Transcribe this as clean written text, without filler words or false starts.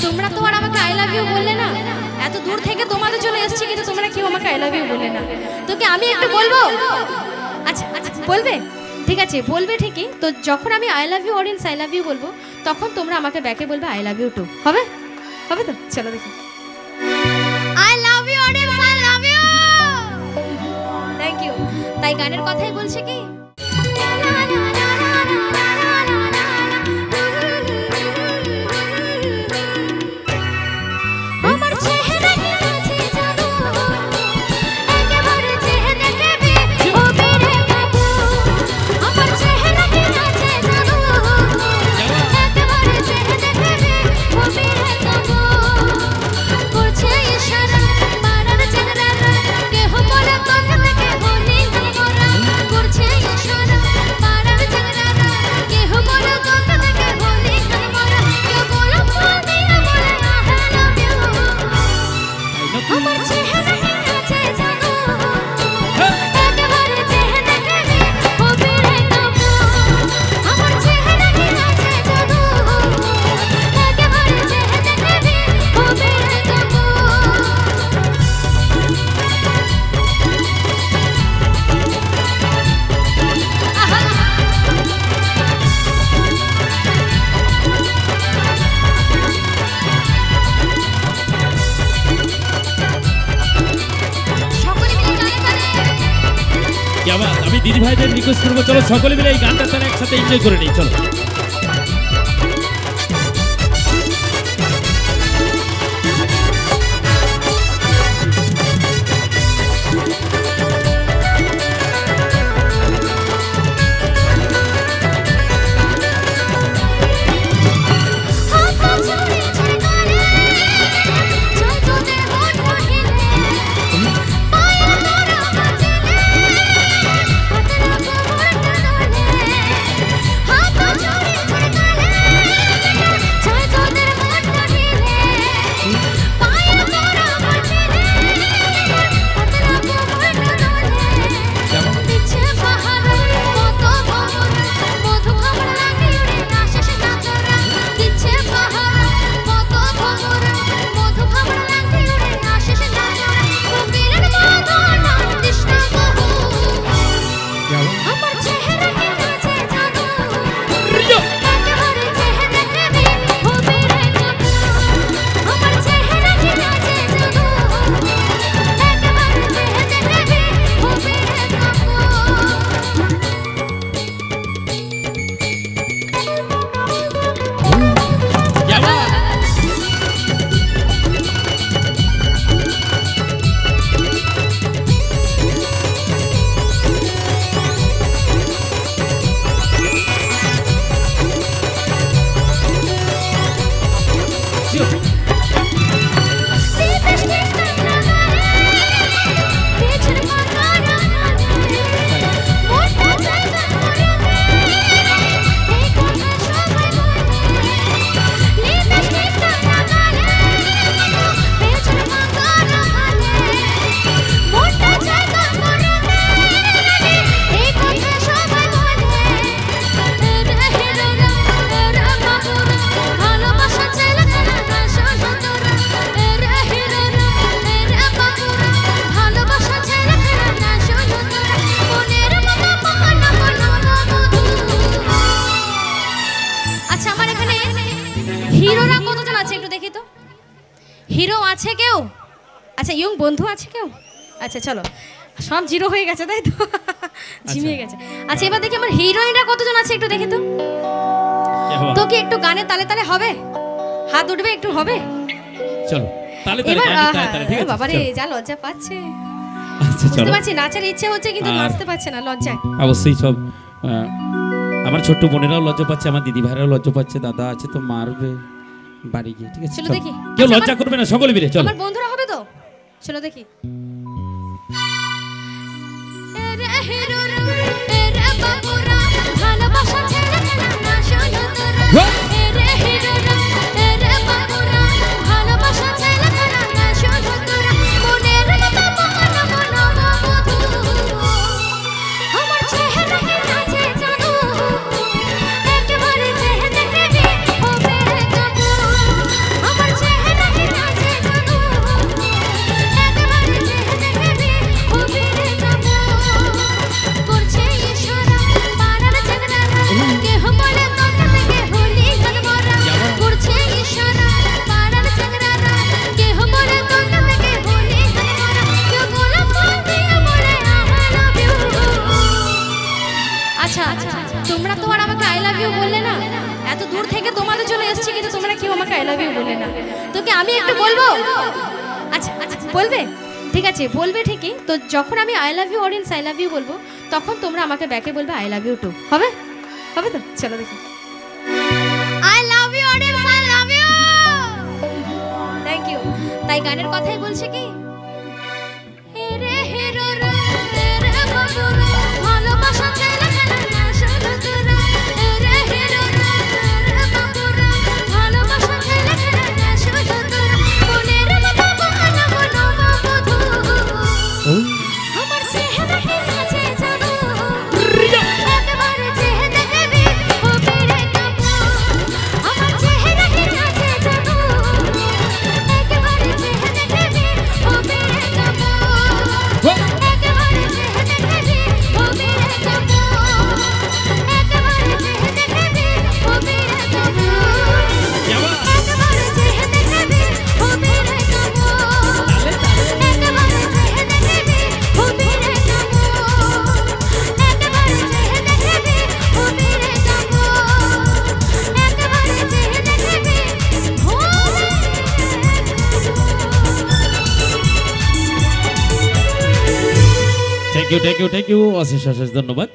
তোমরা তো আর আমাকে আই লাভ ইউ বললে না, এত দূর থেকে তোমাদের জন্য এসেছি কিন্তু তোমরা কেউ আমাকে আই লাভ ইউ বললে না। তোকে আমি একটু বলবো? আচ্ছা আচ্ছা বলবে, ঠিক আছে বলবে ঠিকই। তো যখন আমি I love you audience I love you বলবো তখন তোমরা আমাকে ব্যাকে বলবে আই লাভ ইউ টু। হবে? হবে তো? চলো দেখি। I love you audience I love you. Thank you. তাই গানের কথাই বলছে কি আমি দিদি ভাইদের রিকোয়েস্ট করবো, চলো সকলে মিলে এই গানটা তারা একসাথে এনজয় করে নিই। চলো হিরো আছে কেউ? আচ্ছা ইয়ং বন্ধু আছে কেউ? আচ্ছা চলো, সব জিরো হয়ে গেছে তাই তো, ঝিমিয়ে গেছে। আচ্ছা এবার দেখি আমার হিরোইনরা কতজন আছে একটু দেখি তো। তো কি একটু গানে তালে তালে হবে? হাত উঠবে একটু হবে? চলো তালে তালে তালে, ঠিক আছে বাবারে যা লজ্জা পাচ্ছে। আচ্ছা চলো, বুঝতে পারছি নাচার ইচ্ছে হচ্ছে কিন্তু নাচতে পারছে না লজ্জায়। অবশ্যই সব আমার ছোট্ট বোনেরাও লজ্জা পাচ্ছে, আমার দিদি ভাইরাও লজ্জা পাচ্ছে, দাদা আছে তো মারবে বাড়ি গিয়ে, ঠিক আছে চলো দেখি। কেউ লজ্জা করবে না, সকলে মিলে চলো। আমার বন্ধুরা হবে তো? চলো দেখি। ইউ বলে না। তোকে আমি একটু বলবো, আচ্ছা বলবে, ঠিক আছে বলবে ঠিকই। তো যখন আমি I love you audience I love you বলবো, তখন তোমরা আমাকে ব্যাকে বলবে আই লাভ ইউ টু। হবে হবে তো? চলো দেখি। I love you audience I love you. Thank you. তাই গানের কথাই বলছে কি, রে হিরো রে রে বাবু রে, ভালোবাসা চাইলে কেন না শুরু করে, রে হিরো রে রে বাবু রে, ভালোবাসা চাইলে কেন না শুরু করে, মনের মতো বাহানা বলো বধু, আমার চেহারাকে কাছে জানো, একবার চেহারা দেখবি হবে রে কাবু, আমার চেহারাকে কাছে জানো, একবার চেহারা দেখবি হবে রে কাবু, একবার চেহারা দেখবি হবে রে কাবু, একবার চেহারা দেখবি হবে রে কাবু, একবার চেহারা দেখবি হবে রে কাবু, একবার চেহারা দেখবি হবে রে কাবু, একবার চেহারা দেখবি হবে রে কাবু, একবার চেহারা দেখবি থ্যাংক ইউ অশেষ অশেষ ধন্যবাদ।